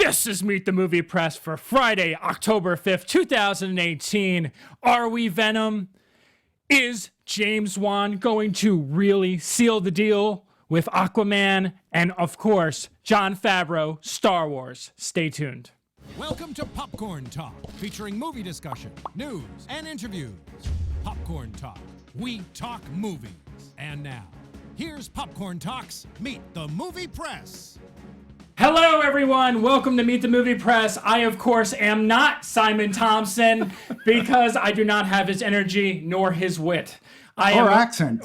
This is Meet the Movie Press for Friday, October 5th, 2018. Are we Venom? Is James Wan going to really seal the deal with Aquaman? And of course, Jon Favreau, Star Wars. Stay tuned. Welcome to Popcorn Talk, featuring movie discussion, news, and interviews. Popcorn Talk. We talk movies. And now, here's Popcorn Talk's Meet the Movie Press. Hello, everyone. Welcome to Meet the Movie Press. I, of course, am not Simon Thompson because I do not have his energy nor his wit. Accent.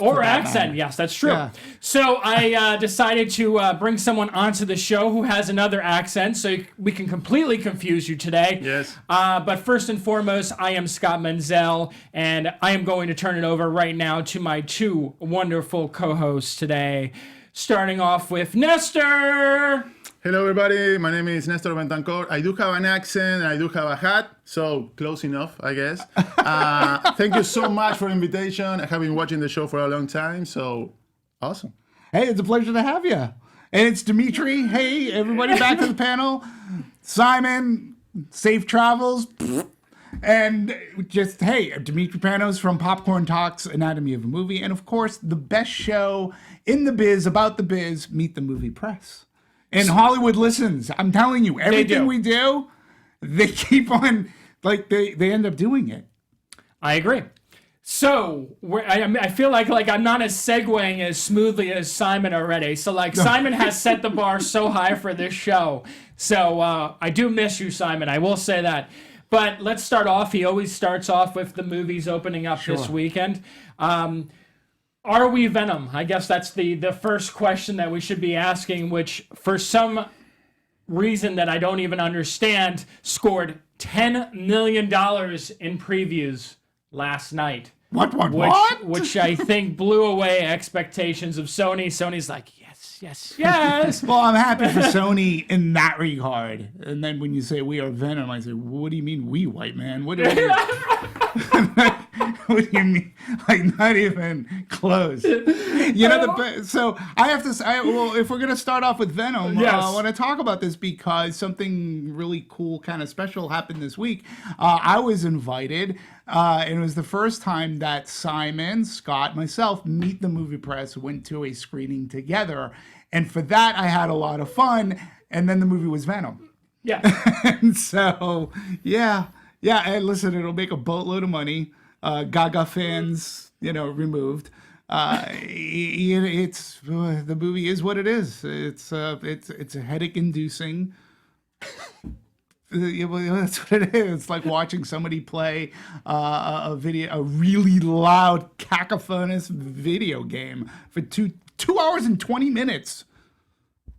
Yes, that's true. Yeah. So I decided to bring someone onto the show who has another accent so we can completely confuse you today. Yes. But first and foremost, I am Scott Menzel, and I am going to turn it over right now to my two wonderful co-hosts today. Starting off with Nestor. Hello, everybody. My name is Nestor Bentancor. I do have an accent and I do have a hat, so close enough, I guess. Thank you so much for the invitation. I have been watching the show for a long time, so awesome. Hey, it's a pleasure to have you. And it's Demetri. Hey, everybody back to the panel. Simon, safe travels. And just, hey, Demetri Panos from Popcorn Talks, Anatomy of a Movie. And of course, the best show in the biz, about the biz, Meet the Movie Press. And Hollywood listens. I'm telling you, everything we do, they keep on, like, they end up doing it. I agree. So I feel like I'm not as segueing as smoothly as Simon already. So Simon has set the bar so high for this show. So I do miss you, Simon. I will say that. But let's start off. He always starts off with the movies opening up this weekend. Are we Venom? I guess that's the first question that we should be asking, which for some reason that I don't even understand, scored $10 million in previews last night. What? Which I think blew away expectations of Sony. Sony's like, yes. Well, I'm happy for Sony in that regard. And then when you say we are Venom, I say, what do you mean we, white man? What do you what do you mean? Like, not even close. You know, so I have to say, well, if we're going to start off with Venom, I want to talk about this because something really cool, kind of special happened this week. I was invited, and it was the first time that Simon, Scott, myself, Meet the Movie Press went to a screening together. And for that, I had a lot of fun. And then the movie was Venom. Yeah. And so, yeah. And listen, it'll make a boatload of money. Gaga fans, removed. It's the movie is what it is. It's a headache-inducing. That's what it is. It's like watching somebody play a really loud, cacophonous video game for 2 hours and 20 minutes.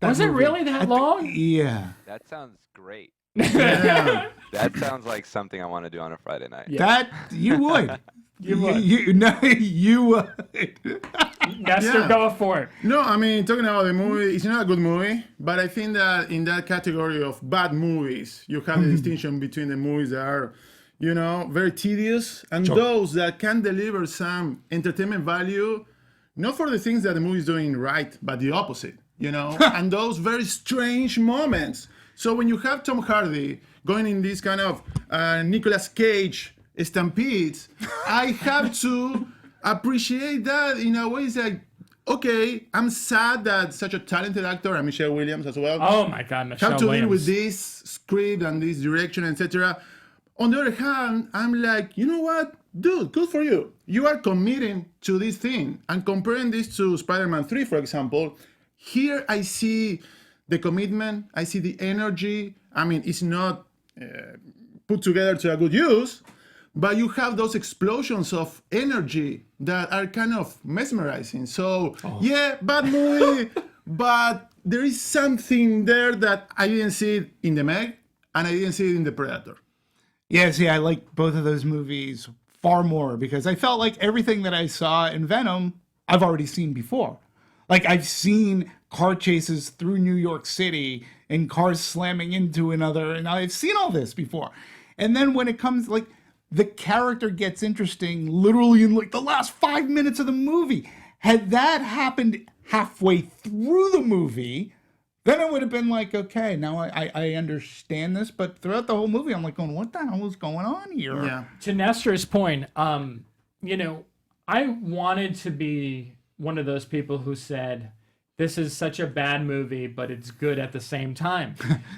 Was it really that long? Yeah. That sounds great. Yeah. That sounds like something I want to do on a Friday night. Yeah. That you would. You would. Nestor, go for it. No, I mean, talking about the movie, it's not a good movie, but I think that in that category of bad movies, you have the distinction between the movies that are, very tedious and those that can deliver some entertainment value, not for the things that the movie is doing right, but the opposite, and those very strange moments. So when you have Tom Hardy going in this kind of Nicolas Cage stampedes, I have to appreciate that in a way. It's like, okay, I'm sad that such a talented actor, and Michelle Williams as well. Oh my God, Michelle have to Williams. deal with this script and this direction, etc. On the other hand, I'm like, you know what, dude, good for you. You are committing to this thing. And comparing this to Spider-Man 3, for example, here I see the commitment, I see the energy. I mean, it's not put together to a good use, but you have those explosions of energy that are kind of mesmerizing. So, bad movie, but there is something there that I didn't see it in The Meg, and I didn't see it in The Predator. Yeah, see, I like both of those movies far more because I felt like everything that I saw in Venom, I've already seen before. Like, I've seen car chases through New York City and cars slamming into another, and I've seen all this before. And then when it comes, like, the character gets interesting literally in, like, the last 5 minutes of the movie. Had that happened halfway through the movie, then it would have been like, okay, now I understand this. But throughout the whole movie, I'm like going, what the hell is going on here? Yeah. To Nestor's point, you know, I wanted to be one of those people who said, this is such a bad movie, but it's good at the same time.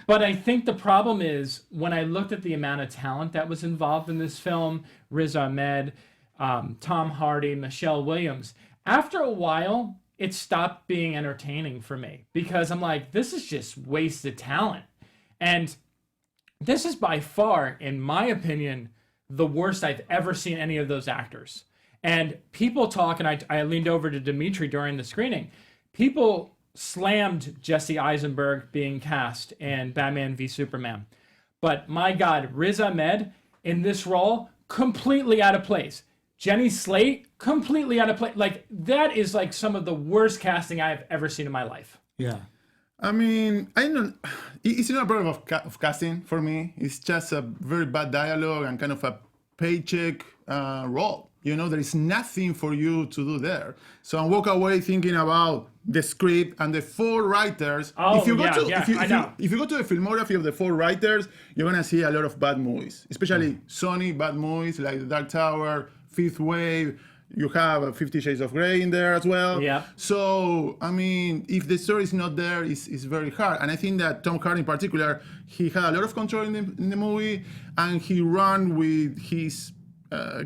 But I think the problem is, when I looked at the amount of talent that was involved in this film, Riz Ahmed, Tom Hardy, Michelle Williams, after a while, it stopped being entertaining for me. Because I'm like, this is just wasted talent. And this is by far, in my opinion, the worst I've ever seen any of those actors. And people talk, and I leaned over to Demetri during the screening, people slammed Jesse Eisenberg being cast in Batman v Superman. But my God, Riz Ahmed in this role, completely out of place. Jenny Slate, completely out of place. Like, that is like some of the worst casting I've ever seen in my life. Yeah. I mean, I don't. It's not a problem of casting for me. It's just a very bad dialogue and kind of a paycheck role. You know, there is nothing for you to do there. So I walk away thinking about the script and the 4 writers. Oh, if you go I if you go to the filmography of the 4 writers, you're gonna see a lot of bad movies, especially Sony bad movies like The Dark Tower, Fifth Wave. You have 50 Shades of Grey in there as well. Yeah. So, I mean, if the story is not there, it's very hard. And I think that Tom Hardy in particular, he had a lot of control in the movie, and he ran with his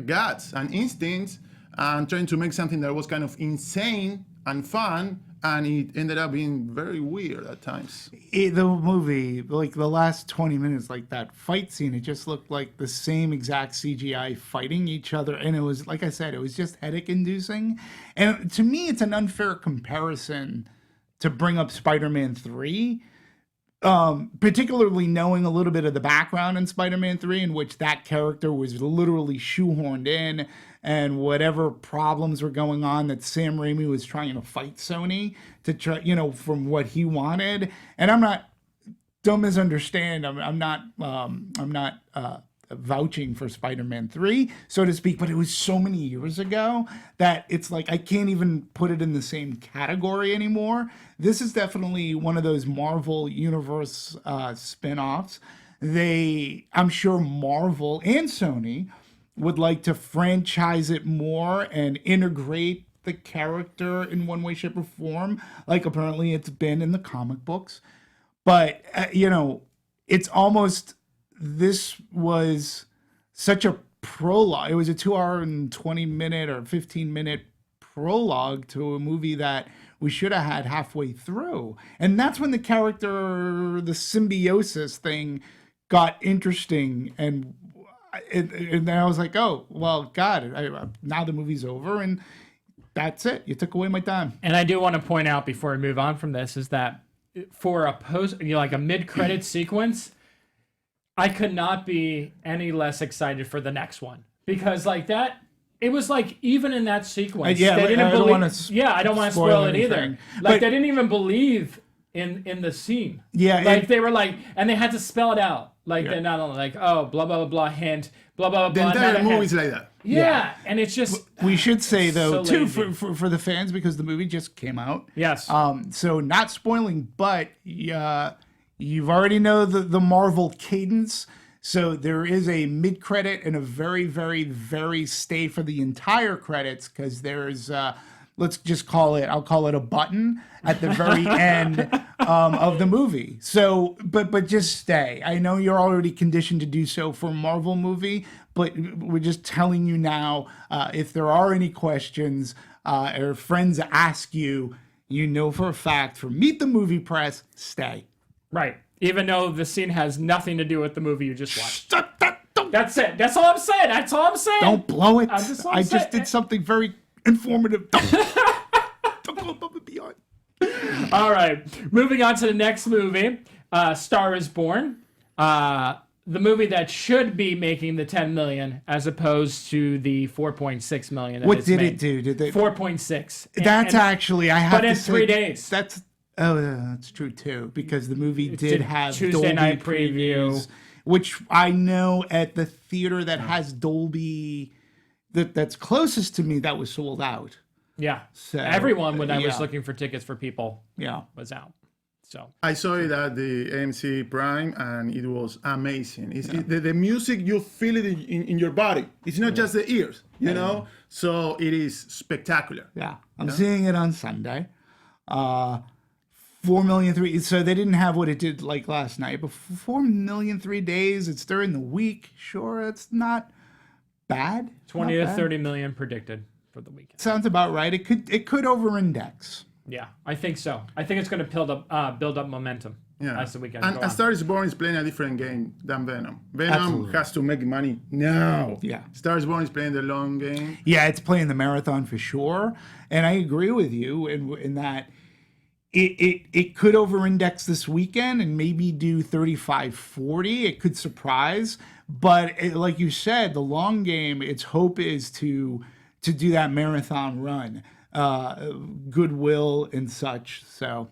guts and instincts and trying to make something that was kind of insane and fun, and it ended up being very weird at times. The movie, like the last 20 minutes, like that fight scene, it just looked like the same exact CGI fighting each other. And it was, like I said, it was just headache inducing. And to me, it's an unfair comparison to bring up Spider-Man 3. Particularly knowing a little bit of the background in Spider-Man 3, in which that character was literally shoehorned in, and whatever problems were going on, that Sam Raimi was trying to fight Sony to try, you know, from what he wanted. And I'm not, don't misunderstand, I'm not vouching for Spider-Man 3, so to speak, but it was so many years ago that it's like I can't even put it in the same category anymore. This is definitely one of those Marvel Universe spin-offs. I'm sure Marvel and Sony would like to franchise it more and integrate the character in one way, shape, or form, like apparently it's been in the comic books. But, you know, it's almost, this was such a prologue. It was a 2-hour and 20-minute or 15-minute prologue to a movie that we should have had halfway through. And that's when the character, the symbiosis thing got interesting. And then I was like, oh, well, God, now the movie's over and that's it. You took away my time. And I do want to point out before we move on from this is that for a post, you know, like a mid-credit sequence, I could not be any less excited for the next one, because like that, it was like even in that sequence, yeah, they didn't I don't believe. want to I don't want to spoil it either. Like they didn't even believe in the scene. Yeah, like they were like, and they had to spell it out. Like they're not only like, oh, blah blah blah blah, hint, blah blah blah. The entire movie's like that. Yeah, and it's just. We should say though so too lazy. for the fans, because the movie just came out. Yes. So not spoiling, but you've already know the Marvel cadence. So there is a mid-credit and a very, very, very stay for the entire credits, because there's, let's just call it, I'll call it a button at the very end of the movie. So, but just stay. I know you're already conditioned to do so for a Marvel movie, but we're just telling you now, if there are any questions or friends ask you, you know for a fact from Meet the Movie Press, stay. Right. Even though the scene has nothing to do with the movie you just watched. Don't That's it. That's all I'm saying. That's all I'm saying. blow it. I just did something very informative. Don't go above and beyond. All right. Moving on to the next movie, Star is Born. The movie that should be making the $10 million as opposed to the $4.6 million. What did it do? Did they? 4.6. That's actually, I have but to in say, 3 days. That's true too, because the movie did have Tuesday Dolby night preview, previews, which I know at the theater that has Dolby, that's closest to me, that was sold out. Yeah. So Everyone, when I was yeah. looking for tickets for people, Yeah. was out. So I saw it at the AMC Prime, and it was amazing. The music, you feel it in your body. It's not just the ears, you know? So it is spectacular. Yeah, I'm seeing it on Sunday. 4,000,000. So they didn't have what it did like last night, but 4,000,000 3 days. It's during the week. Sure, it's not bad. 20 Not to bad. 30 million predicted for the weekend. Sounds about right. It could over-index. Yeah, I think so. I think it's going to build up momentum as the weekend goes And on. Star is Born is playing a different game than Venom. Venom Absolutely. has to make money now. Yeah. Star is Born is playing the long game. Yeah, it's playing the marathon for sure. And I agree with you in that it could over-index this weekend and maybe do 35-40. It could surprise. But like you said, the long game, its hope is to do that marathon run. Goodwill and such. So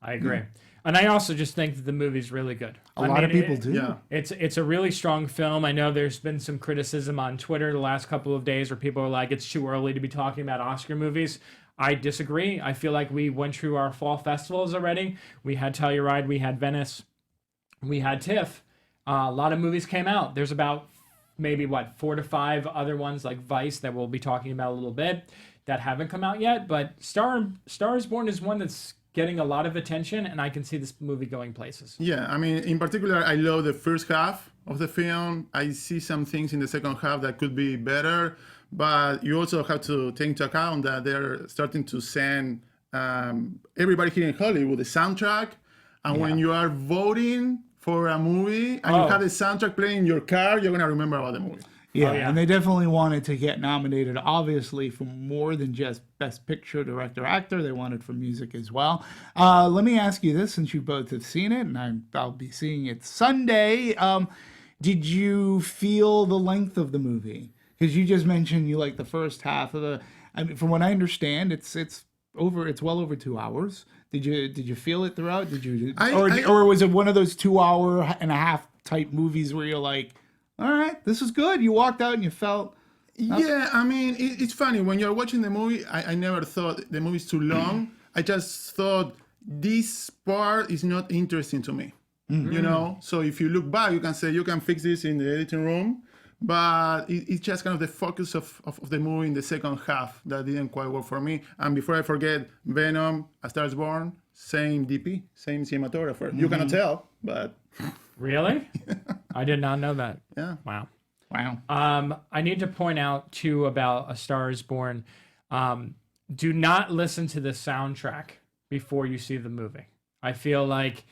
I agree. And I also just think that the movie's really good. a lot of people do. Yeah. It's a really strong film. I know there's been some criticism on Twitter the last couple of days where people are like, it's too early to be talking about Oscar movies. I disagree. I feel like we went through our fall festivals already. We had Telluride, we had Venice, we had TIFF. A lot of movies came out. There's about maybe 4 to 5 other ones like Vice that we'll be talking about a little bit that haven't come out yet. But Star is Born is one that's getting a lot of attention, and I can see this movie going places. Yeah, I mean, in particular, I love the first half of the film. I see some things in the second half that could be better, but you also have to take into account that they're starting to send everybody here in Hollywood the soundtrack. And when you are voting for a movie and you have the soundtrack playing in your car, you're going to remember about the movie. Yeah, yeah. and they definitely wanted to get nominated, obviously, for more than just Best Picture, Director, Actor. They wanted for music as well. Let me ask you this, since you both have seen it, and I'll be seeing it Sunday. Did you feel the length of the movie? Because you just mentioned you like the first half of the. I mean, from what I understand, it's well over 2 hours. Did you feel it throughout? Did you, or was it one of those 2 hour and a half type movies where you're like, all right, this is good. You walked out and you felt. Yeah, I mean, it's funny. When you're watching the movie, I never thought the movie's too long. I just thought this part is not interesting to me. You know? So if you look back, you can say you can fix this in the editing room. But it's just kind of the focus of the movie in the second half that didn't quite work for me. And before I forget, Venom, A Star is Born, same DP, same cinematographer. You cannot tell, but... Really? I did not know that. Yeah. Wow. Wow. I need to point out too about A Star is Born. Do not listen to the soundtrack before you see the movie. I feel like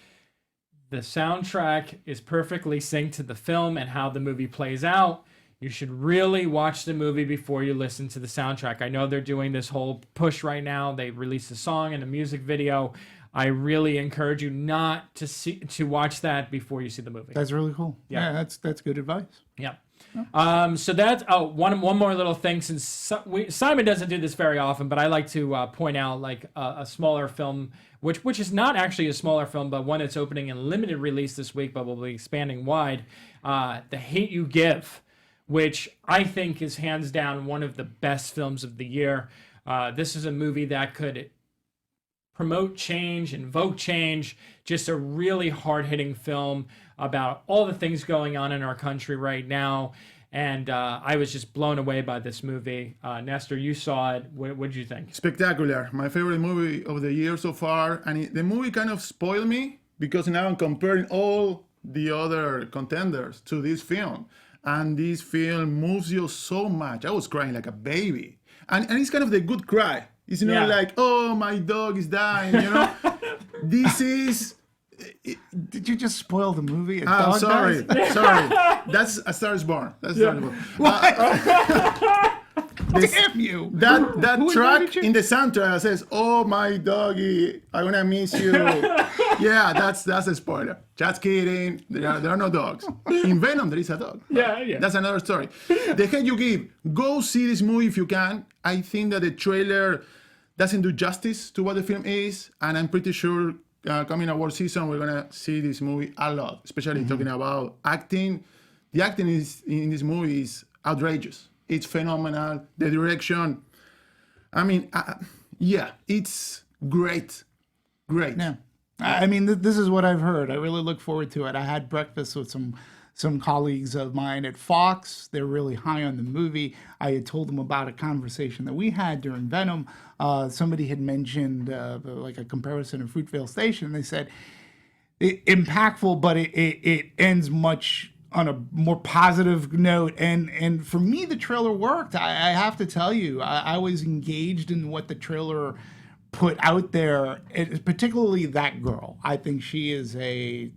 the soundtrack is perfectly synced to the film and how the movie plays out. You should really watch the movie before you listen to the soundtrack. I know they're doing this whole push right now. They released a song and a music video. I really encourage you not to watch that before you see the movie. That's really cool. Yeah. Yeah, that's good advice. Yeah. So that's one more little thing. Since Simon doesn't do this very often, but I like to point out like a smaller film, which is not actually a smaller film, but one that's opening in limited release this week, but will be expanding wide. The Hate U Give, which I think is hands down one of the best films of the year. This is a movie that could promote change, invoke change, just a really hard-hitting film about all the things going on in our country right now. And I was just blown away by this movie. Nestor, you saw it. What did you think? Spectacular. My favorite movie of the year so far. And the movie kind of spoiled me because now I'm comparing all the other contenders to this film. And this film moves you so much. I was crying like a baby. And it's kind of the good cry. It's not like, oh, my dog is dying, you know? This is... Did you just spoil the movie? Oh, sorry. That's A Star is Born. That's A Star is Born. Damn you! That Who track invited you? in the soundtrack says, "Oh my doggy, I'm gonna miss you." Yeah, that's a spoiler. Just kidding. There are no dogs. In Venom, there is a dog. Yeah. That's another story. The Hate U Give. Go see this movie if you can. I think that the trailer doesn't do justice to what the film is, and I'm pretty sure coming award season we're gonna see this movie a lot, especially talking about acting. The acting in this movie is outrageous. It's phenomenal. The direction, I mean, yeah, it's great. Yeah. I mean, this is what I've heard. I really look forward to it. I had breakfast with some colleagues of mine at Fox. They're really high on the movie. I had told them about a conversation that we had during Venom. Somebody had mentioned like a comparison of Fruitvale Station. They said impactful, but it ends much on a more positive note. And for me, the trailer worked. I have to tell you, I was engaged in what the trailer put out there, particularly that girl. I think she is I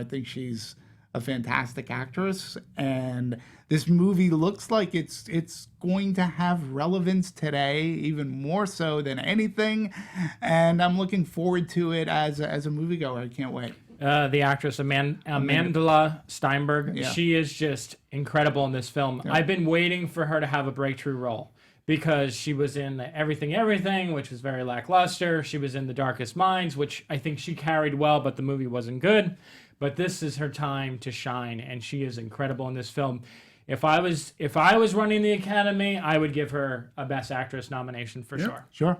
think she's a fantastic actress, and this movie looks like it's going to have relevance today, even more so than anything. And I'm looking forward to it as a moviegoer. I can't wait. The actress Amandla Steinberg, she is just incredible in this film. I've been waiting for her to have a breakthrough role because she was in Everything, which was very lackluster. She was in The Darkest Minds, which I think she carried well, but the movie wasn't good. But this is her time to shine, and she is incredible in this film. If I was running the Academy, I would give her a Best Actress nomination for sure. Sure.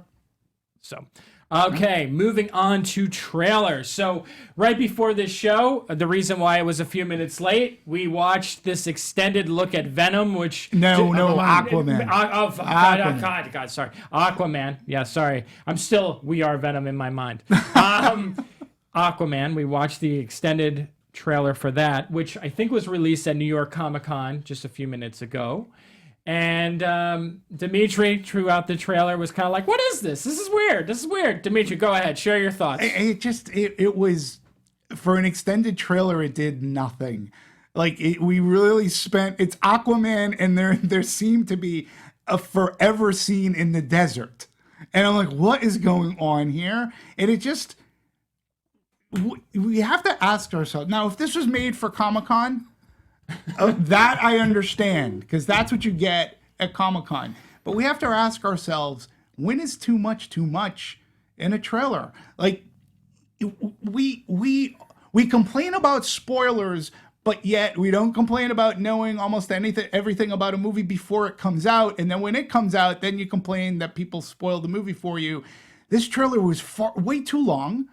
So, okay, moving on to trailers. So, right before this show, the reason why it was a few minutes late, we watched this extended look at Venom, which... Aquaman. Aquaman. God, sorry. Aquaman. Yeah, sorry. We are Venom in my mind. Aquaman, we watched the extended trailer for that, which I think was released at New York Comic-Con just a few minutes ago. And Demetri, throughout the trailer, was kind of like, what is this? This is weird. Demetri, go ahead. Share your thoughts. It was, for an extended trailer, it did nothing. We really spent, it's Aquaman, and there seemed to be a forever scene in the desert. And I'm like, what is going on here? And it just... We have to ask ourselves now, if this was made for Comic-Con, that I understand, because that's what you get at Comic-Con. But we have to ask ourselves, when is too much in a trailer? We complain about spoilers, but yet we don't complain about knowing almost everything about a movie before it comes out. And then when it comes out, then you complain that people spoil the movie for you. This trailer was way too long.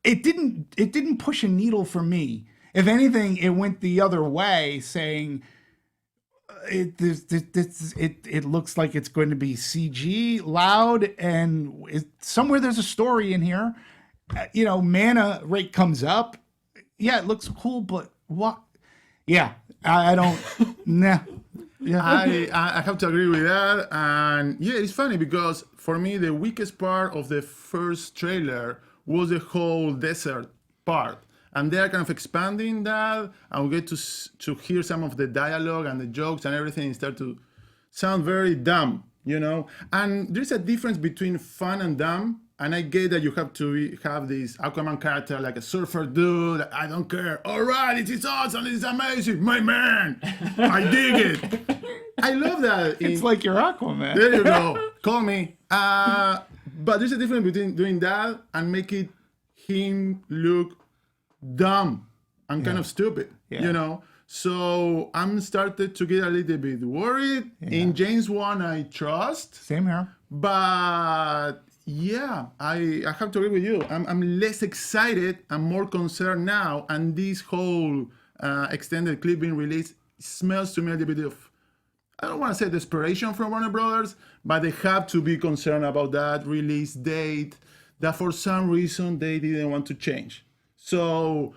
It didn't push a needle for me. If anything, it went the other way, saying it looks like it's going to be CG, loud, and somewhere there's a story in here. Mana rate comes up. Yeah, it looks cool, but what? Yeah, I don't. Nah. Yeah. I have to agree with that. And yeah, it's funny because for me, the weakest part of the first trailer was the whole desert part. And they are kind of expanding that, and we get to hear some of the dialogue and the jokes and everything start to sound very dumb, And there's a difference between fun and dumb. And I get that you have to have this Aquaman character, like a surfer dude. I don't care. All right, it is awesome. It is amazing. My man. I dig it. I love that. It's like you're Aquaman. There you go. Call me. But there's a difference between doing that and make it him look dumb and kind of stupid, So I'm started to get a little bit worried. Yeah. In James Wan, I trust. Same here. But yeah, I have to agree with you. I'm less excited and more concerned now. And this whole extended clip being released smells to me a little bit of, I don't want to say desperation from Warner Brothers, but they have to be concerned about that release date that for some reason they didn't want to change. So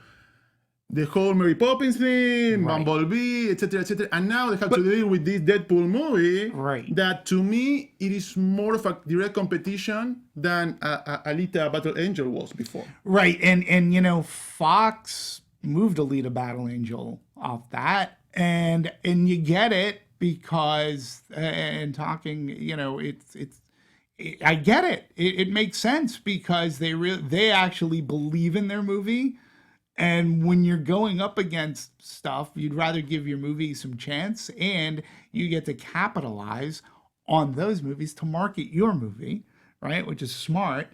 the whole Mary Poppins thing, right. Bumblebee, etc., and now they have to deal with this Deadpool movie. Right. That to me it is more of a direct competition than Alita Battle Angel was before. Right, and Fox moved Alita Battle Angel off that, and you get it because and talking, I get it. It makes sense because they actually believe in their movie. And when you're going up against stuff, you'd rather give your movie some chance, and you get to capitalize on those movies to market your movie, right? Which is smart.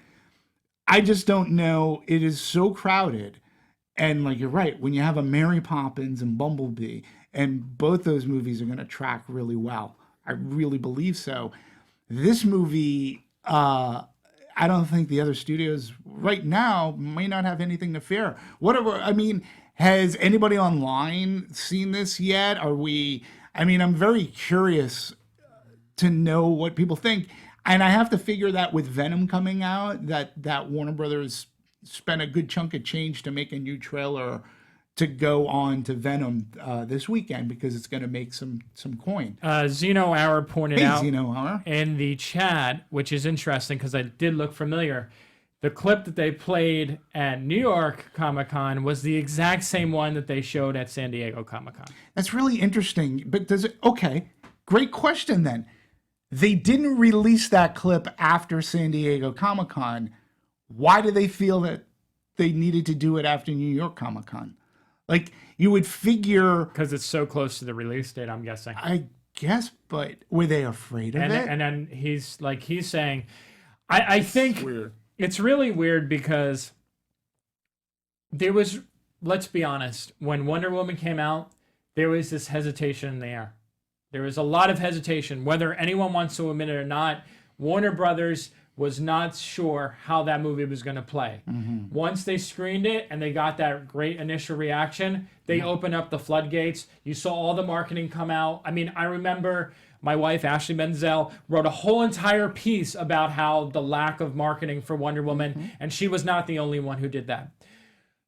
I just don't know. It is so crowded. And you're right, when you have a Mary Poppins and Bumblebee, and both those movies are going to track really well. I really believe so. This movie, I don't think the other studios right now may not have anything to fear. Has anybody online seen this yet? I'm very curious to know what people think. And I have to figure that with Venom coming out, that Warner Brothers spent a good chunk of change to make a new trailer to go on to Venom this weekend because it's going to make some coin. Zeno Hour pointed out Zeno Hour. in the chat, which is interesting because I did look familiar. The clip that they played at New York Comic-Con was the exact same one that they showed at San Diego Comic-Con. That's really interesting. But okay, great question then. They didn't release that clip after San Diego Comic-Con. Why do they feel that they needed to do it after New York Comic-Con? Like, you would figure... Because it's so close to the release date, I'm guessing. I guess, but were they afraid of it? And then he's saying... I think it's really weird because there was... Let's be honest. When Wonder Woman came out, there was this hesitation in the air. There was a lot of hesitation. Whether anyone wants to admit it or not, Warner Brothers was not sure how that movie was going to play. Mm-hmm. Once they screened it and they got that great initial reaction, they opened up the floodgates. You saw all the marketing come out. I mean, I remember my wife, Ashley Menzel, wrote a whole entire piece about how the lack of marketing for Wonder Woman, and she was not the only one who did that.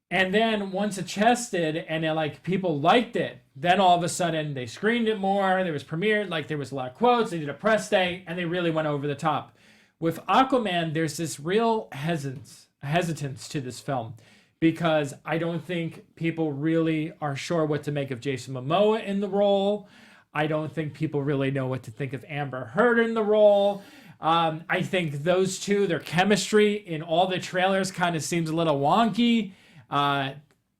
And then once it chested and people liked it, then all of a sudden they screened it more. There was premiered, there was a lot of quotes. They did a press day, and they really went over the top. With Aquaman, there's this real hesitance to this film because I don't think people really are sure what to make of Jason Momoa in the role. I don't think people really know what to think of Amber Heard in the role. I think those two, their chemistry in all the trailers kind of seems a little wonky.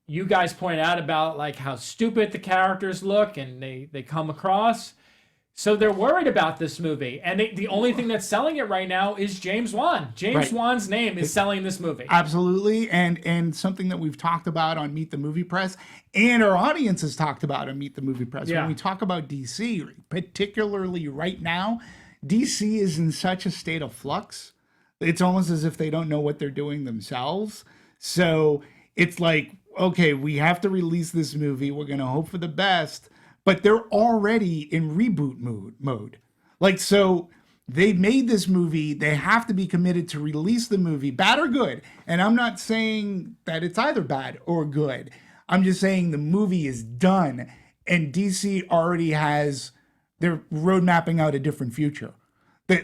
You guys point out about how stupid the characters look and they come across. So they're worried about this movie. And the only thing that's selling it right now is James Wan. James Wan's name is selling this movie. Absolutely. And something that we've talked about on Meet the Movie Press and our audience has talked about on Meet the Movie Press. Yeah. When we talk about DC, particularly right now, DC is in such a state of flux. It's almost as if they don't know what they're doing themselves. So it's okay, we have to release this movie. We're going to hope for the best. But they're already in reboot mode. So they made this movie. They have to be committed to release the movie, bad or good. And I'm not saying that it's either bad or good. I'm just saying the movie is done. And DC already they're road mapping out a different future. They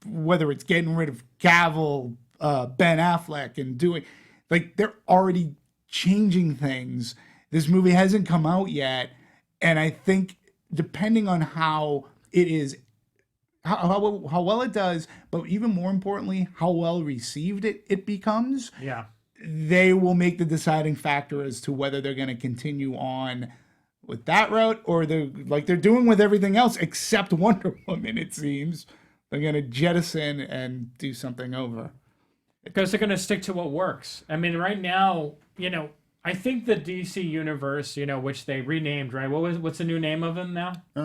whether it's getting rid of Cavill, Ben Affleck, and doing, they're already changing things. This movie hasn't come out yet. And I think depending on how it is, how well it does, but even more importantly, how well received it becomes, they will make the deciding factor as to whether they're going to continue on with that route or they're doing with everything else except Wonder Woman, it seems. They're going to jettison and do something over. Because they're going to stick to what works. I mean, right now, I think the DC universe, which they renamed, right? What's the new name of them now? The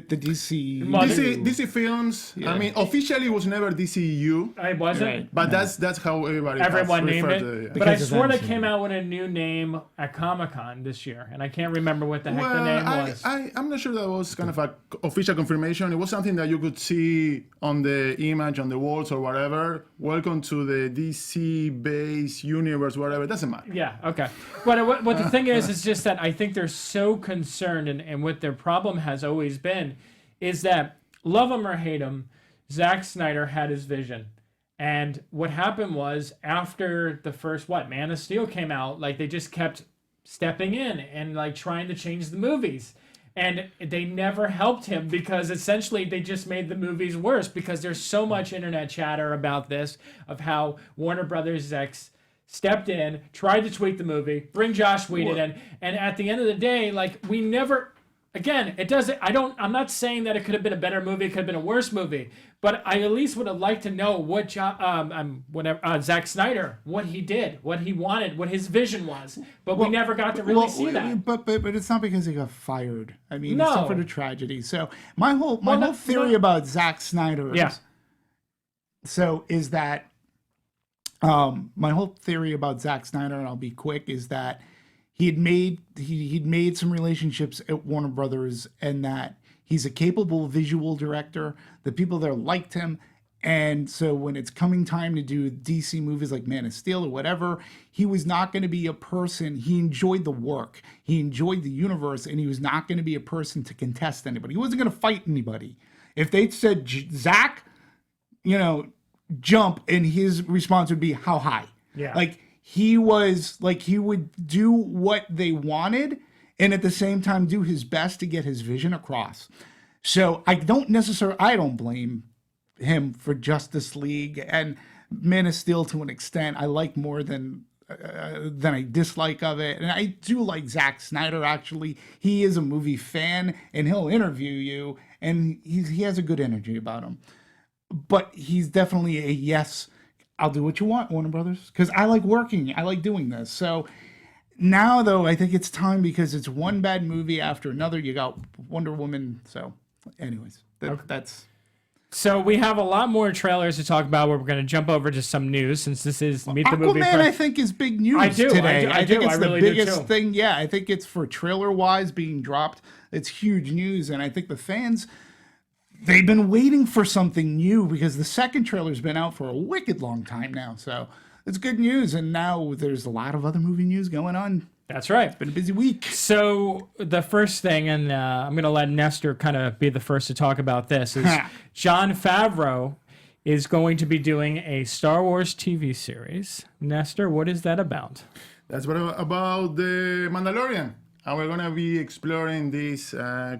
DC... DC films. Yeah. I mean, officially it was never DCU. It wasn't? Right. But that's how everyone named it. To, yeah. But I swore they came out with a new name at Comic-Con this year, and I can't remember what the heck the name was. I'm not sure that was kind of an official confirmation. It was something that you could see on the image, on the walls or whatever. Welcome to the DC-based universe, whatever. It doesn't matter. Yeah. Okay. But what the thing is just that I think they're so concerned, and what their problem has always been is that, love him or hate him, Zack Snyder had his vision. And what happened was, after the first, Man of Steel came out, they just kept stepping in and trying to change the movies. And they never helped him because essentially they just made the movies worse because there's so much internet chatter about this, of how Warner Brothers stepped in, tried to tweak the movie, bring Josh Whedon in, and at the end of the day, we never, again, it doesn't, I'm not saying that it could have been a better movie, it could have been a worse movie, but I at least would have liked to know what Zack Snyder, what he did, what he wanted, what his vision was, but we never got to really see that. But it's not because he got fired. I mean, he suffered a tragedy. So my whole theory about Zack Snyder is, is that my whole theory about Zack Snyder, and I'll be quick, is that he'd made some relationships at Warner Brothers, and that he's a capable visual director. The people there liked him. And so when it's coming time to do DC movies like Man of Steel or whatever, he was not going to be a person. He enjoyed the work. He enjoyed the universe, and he was not going to be a person to contest anybody. He wasn't going to fight anybody. If they said, Zach, jump, and his response would be, how high? Yeah. Like, he would do what they wanted and at the same time do his best to get his vision across. So I don't blame him for Justice League and Man of Steel to an extent. I like more than I dislike of it. And I do like Zack Snyder, actually. He is a movie fan, and he'll interview you, and he has a good energy about him. But he's definitely a yes, I'll do what you want, Warner Brothers, because I like working. I like doing this. So now, though, I think it's time, because it's one bad movie after another. You got Wonder Woman. So anyways, that's... So we have a lot more trailers to talk about. Where we're going to jump over to some news, since this is Meet the Movie. Aquaman, I think, is big news today. I think do. it's I the really biggest do too. thing. Yeah, I think it's for trailer-wise being dropped. It's huge news, and I think the fans, they've been waiting for something new, because the second trailer's been out for a wicked long time now. So it's good news, and now there's a lot of other movie news going on. That's right. It's been a busy week. So the first thing, and I'm going to let Nestor kind of be the first to talk about this, is Jon Favreau is going to be doing a Star Wars TV series. Nestor, what is that about? That's what about the Mandalorian. And we're going to be exploring this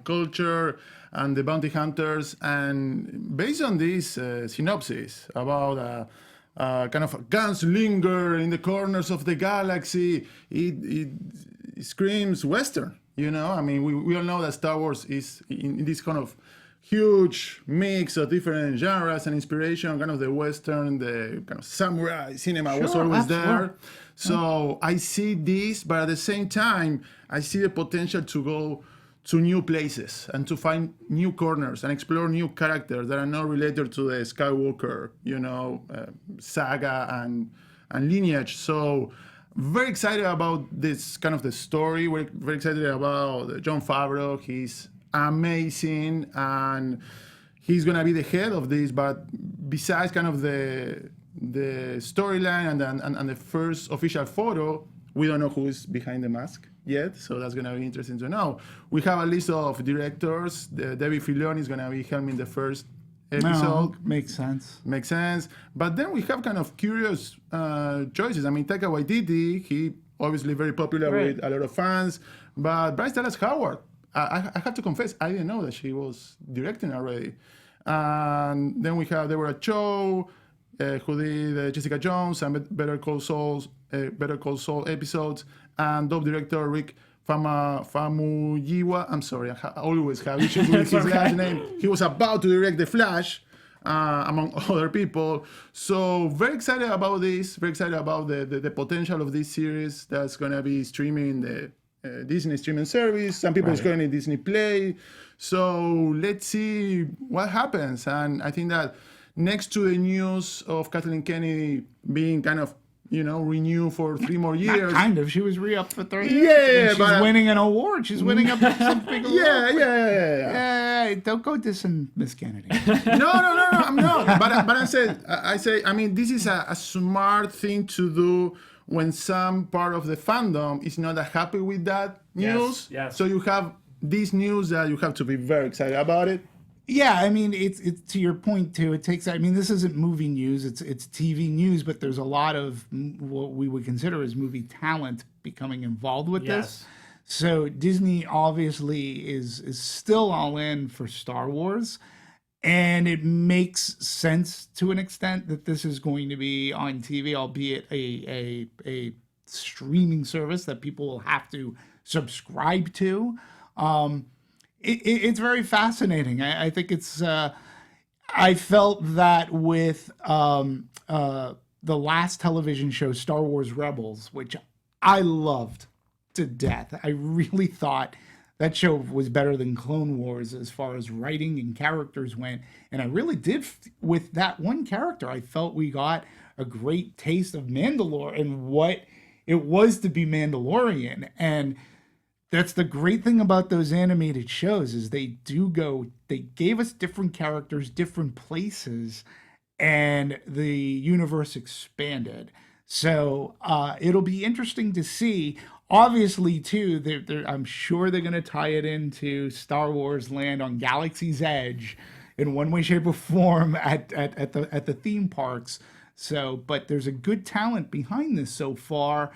culture and the bounty hunters. And based on this synopsis about kind of a gunslinger in the corners of the galaxy, it screams Western, I mean, we all know that Star Wars is in this kind of huge mix of different genres and inspiration, kind of the Western, the kind of samurai cinema was always there. So I see this, but at the same time, I see the potential to go to new places and to find new corners and explore new characters that are not related to the Skywalker, saga and lineage. So very excited about this kind of the story. We're very excited about Jon Favreau. He's amazing, and he's gonna be the head of this. But besides kind of the storyline and the first official photo, we don't know who is behind the mask yet, so that's going to be interesting to know. We have a list of directors. David Filoni is going to be helming the first episode. No, makes sense. Makes sense. But then we have kind of curious choices. I mean, Taika Waititi, he obviously very popular with a lot of fans, but Bryce Dallas Howard, I have to confess, I didn't know that she was directing already. And then we have Deborah Chow, who did Jessica Jones and Better Call Saul episodes, and Dope director Rick Famuyiwa. I'm sorry, I always have issues with his last name. He was about to direct The Flash, among other people. So very excited about this. Very excited about the potential of this series that's going to be streaming the Disney streaming service. Some people is going to Disney Play. So let's see what happens. And I think that next to the news of Kathleen Kennedy being kind of, renewed for 3 more years. Not kind of. She was re-upped for 3 Yeah, years. She's but winning an award. She's winning some big award. Yeah. Don't go dissing Miss Kennedy. No, I'm not. But I mean, this is a smart thing to do when some part of the fandom is not that happy with that news. Yes. So you have this news that you have to be very excited about it. Yeah, I mean, it's to your point too. This isn't movie news; it's TV news. But there's a lot of what we would consider as movie talent becoming involved with this. So Disney obviously is still all in for Star Wars, and it makes sense to an extent that this is going to be on TV, albeit a streaming service that people will have to subscribe to. It's very fascinating. I think it's. I felt that with the last television show, Star Wars Rebels, which I loved to death. I really thought That show was better than Clone Wars as far as writing and characters went. And I really did, with that one character, I felt we got a great taste of Mandalore and what it was to be Mandalorian. And that's the great thing about those animated shows is they gave us different characters, different places, and the universe expanded. So it'll be interesting to see. Obviously, too, I'm sure they're going to tie it into Star Wars Land on Galaxy's Edge in one way, shape, or form at the theme parks. So, but there's a good talent behind this so far,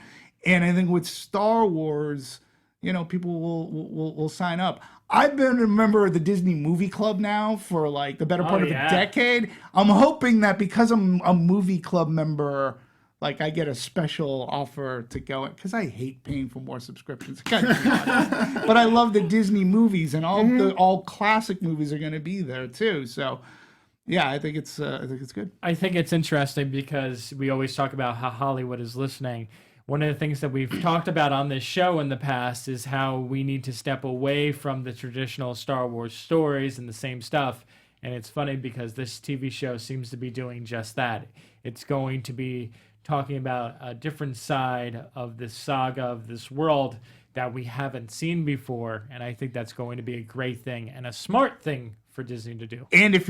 and I think with Star Wars, people will sign up. I've been a member of the Disney Movie Club now for like the better part of a decade. I'm hoping that because I'm a movie club member, like I get a special offer to go, because I hate paying for more subscriptions. Gotta be honest. But I love the Disney movies, and all classic movies are going to be there too. So, yeah, I think it's good. I think it's interesting because we always talk about how Hollywood is listening. One of the things that we've talked about on this show in the past is how we need to step away from the traditional Star Wars stories and the same stuff. And it's funny because this TV show seems to be doing just that. It's going to be talking about a different side of this saga, of this world that we haven't seen before, and I think that's going to be a great thing and a smart thing for Disney to do. And if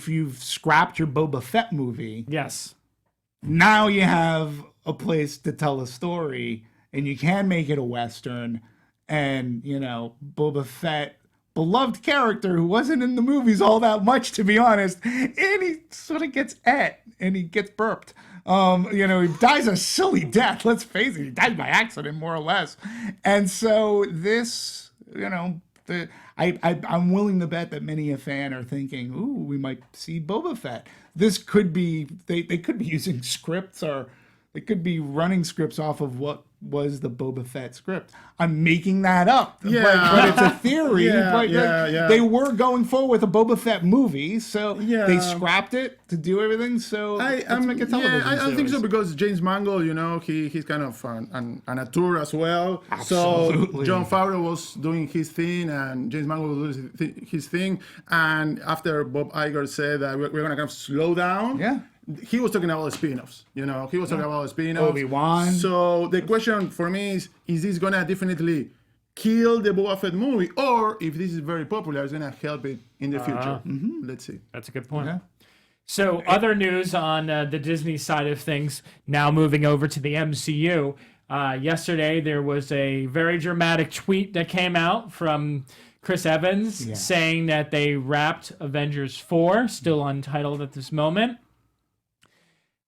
you've scrapped your Boba Fett movie, yes, now you have a place to tell a story, and you can make it a Western, and Boba Fett, beloved character who wasn't in the movies all that much, to be honest, and he sort of gets and he gets burped. He dies a silly death. Let's face it, he died by accident, more or less. And so this, I'm willing to bet that many a fan are thinking, ooh, we might see Boba Fett. This could be, they could be using scripts, or they could be running scripts off of what was the Boba Fett script. I'm making that up, but it's a theory. They were going forward with a Boba Fett movie, so they scrapped it to do everything. So let's make a television I series. think so, because James Mangold, he's kind of an auteur as well. Absolutely. So Jon Favreau was doing his thing, and James Mangold was doing his thing. And after Bob Iger said that we're going to kind of slow down, he was talking about spin-offs. He was talking about spin-offs. Obi-Wan. So the question for me is this going to definitely kill the Boba Fett movie, or if this is very popular, it's going to help it in the future? Let's see. That's a good point. Yeah. So other news on the Disney side of things, now moving over to the MCU. Yesterday, there was a very dramatic tweet that came out from Chris Evans saying that they wrapped Avengers 4, still untitled at this moment.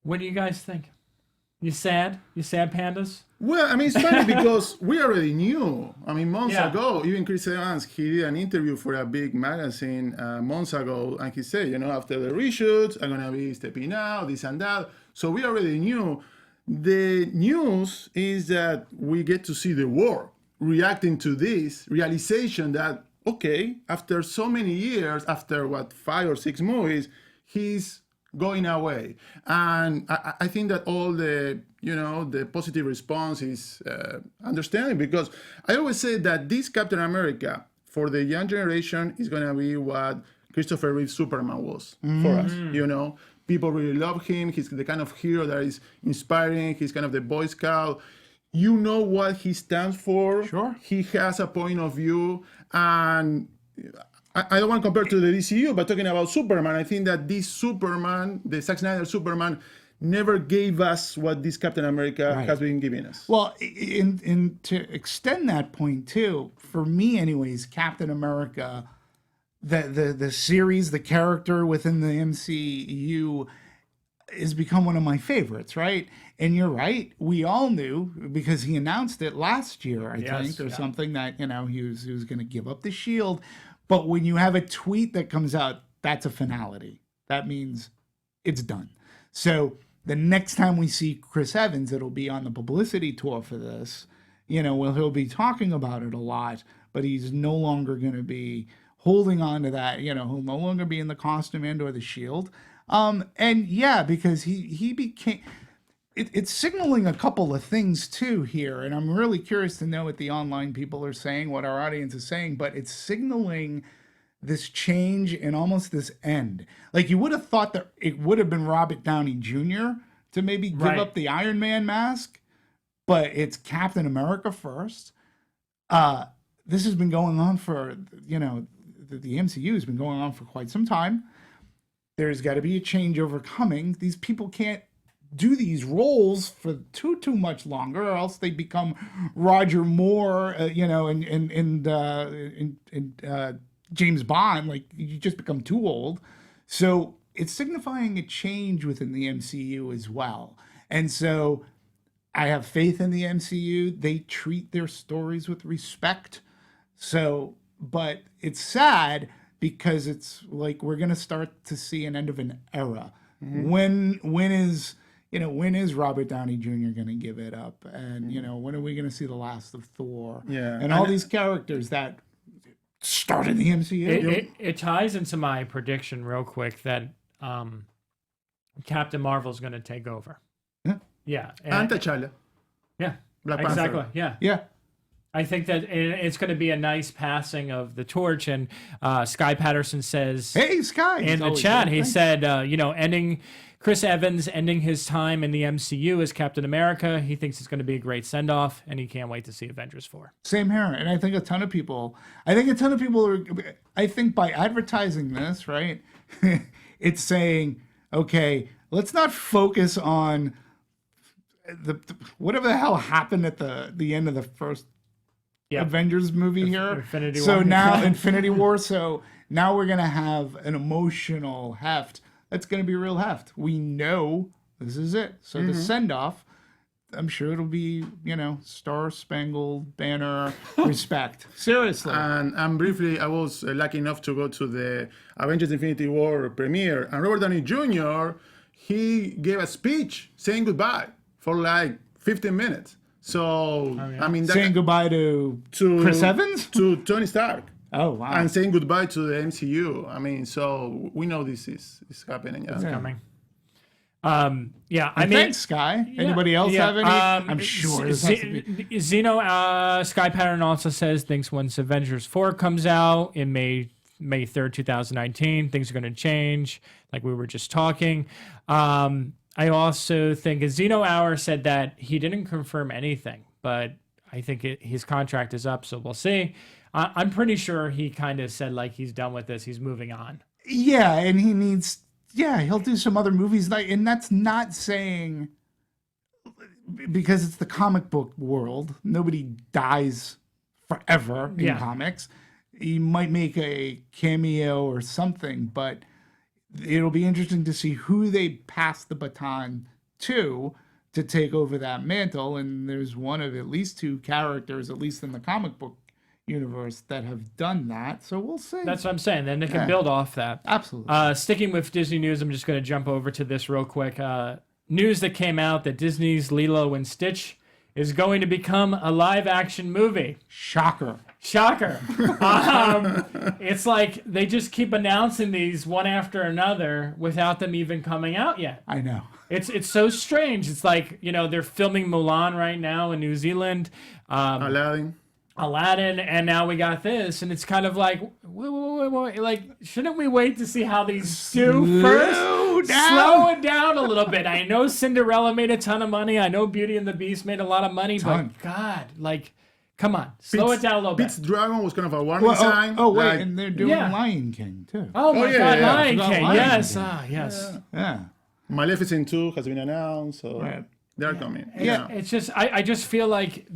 What do you guys think? You sad? You sad, pandas? Well, I mean, it's funny because we already knew. I mean, months ago, even Chris Evans, he did an interview for a big magazine months ago, and he said, after the reshoots, I'm going to be stepping out, this and that. So we already knew. The news is that we get to see the world reacting to this realization that, okay, after so many years, after 5 or 6 movies, he's going away. And I think that all the positive response is understanding, because I always say that this Captain America for the young generation is going to be what Christopher Reeve's Superman was for us. People really love him. He's the kind of hero that is inspiring. He's kind of the Boy Scout. You know what he stands for. Sure. He has a point of view, and I don't want to compare to the DCU, but talking about Superman, I think that this Superman, the Zack Snyder Superman, never gave us what this Captain America has been giving us. Well, in to extend that point too, for me anyways, Captain America, the series, the character within the MCU has become one of my favorites, right? And you're right, we all knew, because he announced it last year, I think, or something, that he was going to give up the shield. But when you have a tweet that comes out, that's a finality. That means it's done. So the next time we see Chris Evans, it'll be on the publicity tour for this. He'll be talking about it a lot, but he's no longer going to be holding on to that. He'll no longer be in the costume and or the shield. Because he became... it's signaling a couple of things too here, and I'm really curious to know what the online people are saying, what our audience is saying, but it's signaling this change and almost this end. Like, you would have thought that it would have been Robert Downey Jr. to maybe give Right. up the Iron Man mask, but it's Captain America first. This has been going on for, the MCU has been going on for quite some time. There's got to be a changeover coming. These people can't do these roles for too much longer, or else they become Roger Moore, and James Bond. Like, you just become too old. So it's signifying a change within the MCU as well. And so I have faith in the MCU. They treat their stories with respect. So, but it's sad because it's like we're going to start to see an end of an era. When is Robert Downey Jr. going to give it up? And, when are we going to see the last of Thor? Yeah. And all these characters that started the MCU. It ties into my prediction real quick that Captain Marvel's going to take over. Yeah. Yeah. And T'Challa. Yeah. Black Panther. Exactly. Yeah. Yeah. I think that it's going to be a nice passing of the torch. And Sky Patterson says Hey, Sky. in the chat, he said, ending Chris Evans, ending his time in the MCU as Captain America. He thinks it's going to be a great send off, and he can't wait to see Avengers 4. Same here. And I think a ton of people are, I think by advertising this, right, it's saying, okay, let's not focus on the whatever the hell happened at the end of the first Avengers movie here. Infinity so War. now Infinity War. So now we're going to have an emotional heft. That's going to be real heft. We know this is it. So the send off, I'm sure it'll be, Star Spangled Banner respect. Seriously. And briefly, I was lucky enough to go to the Avengers Infinity War premiere. And Robert Downey Jr., he gave a speech saying goodbye for like 15 minutes. So, I mean, saying goodbye to Chris Evans? To Tony Stark. Oh, wow. And saying goodbye to the MCU. I mean, so we know this is happening. Yeah. It's coming. Thanks, Sky. Anybody else have any? I'm sure. Zeno Sky Pattern also says thinks once Avengers 4 comes out in May 3rd, 2019, things are going to change, like we were just talking. I also think Zeno Hour said that he didn't confirm anything, but I think his contract is up, so we'll see. I'm pretty sure he kind of said like he's done with this, he's moving on. Yeah, and he'll do some other movies, and that's not saying, because it's the comic book world, nobody dies forever in comics. He might make a cameo or something, but it'll be interesting to see who they pass the baton to take over that mantle. And there's one of at least two characters, at least in the comic book universe, that have done that. So we'll see. That's what I'm saying. Then they can build off that. Absolutely. Sticking with Disney news, I'm just going to jump over to this real quick. News that came out that Disney's Lilo and Stitch is going to become a live-action movie. Shocker. It's like they just keep announcing these one after another without them even coming out yet. I know. It's so strange. It's like, they're filming Mulan right now in New Zealand. Aladdin, and now we got this, and it's kind of like, wait, like, shouldn't we wait to see how these do first? Slow it down a little bit. I know Cinderella made a ton of money. I know Beauty and the Beast made a lot of money, but God, like, come on, slow it down a little bit. Pete's Dragon was kind of a warning sign. And they're doing Lion King too. Oh my God, yeah. Lion King, Lion yes, King. yes. Yeah. Maleficent 2 has been announced, so they're coming. Yeah. It's just, I just feel like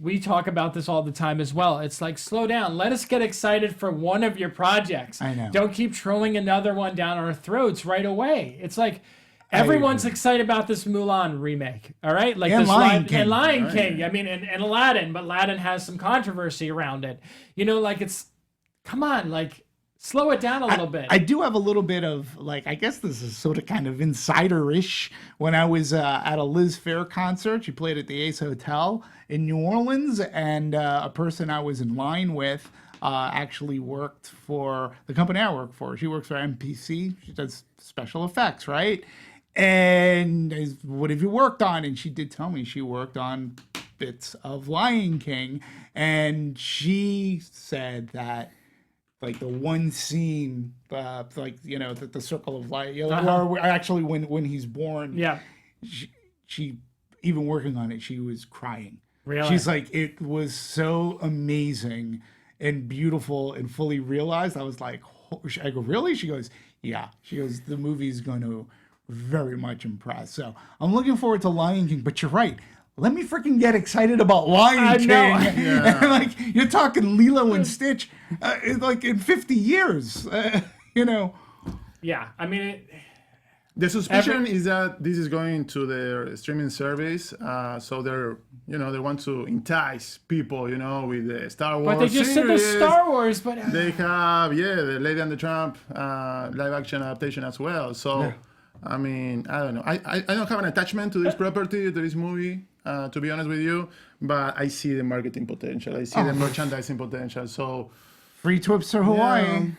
we talk about this all the time as well. It's like, slow down. Let us get excited for one of your projects. I know. Don't keep throwing another one down our throats right away. It's like, everyone's excited about this Mulan remake, all right? Like And this Lion King. And Lion King. I mean, and Aladdin, but Aladdin has some controversy around it. Come on, like, slow it down a little bit. I do have a little bit of, I guess this is sort of kind of insider-ish. When I was at a Liz Fair concert, she played at the Ace Hotel in New Orleans, and a person I was in line with actually worked for the company I work for. She works for MPC. She does special effects, right? And what have you worked on? And she did tell me she worked on bits of Lion King. And she said that, like, the one scene, like, you know, the circle of light, you know, or actually when he's born, she even working on it, she was crying. Really? She's like, it was so amazing and beautiful and fully realized. I was like, I go, really? She goes, yeah. She goes, the movie's going to very much impress. So I'm looking forward to Lion King, but you're right. Let me freaking get excited about Lion King. Yeah. Like, you're talking Lilo and Stitch, like in 50 years, you know. Yeah, I mean, The suspicion is that this is going to their streaming service, so they're, you know, they want to entice people, you know, with the Star Wars. but they just said the series. Star Wars, but They have, the Lady and the Tramp live action adaptation as well. So, I mean, I don't know. I don't have an attachment to this property, to this movie, to be honest with you, but I see the marketing potential. I see the merchandising potential. So, Free trips to Hawaii.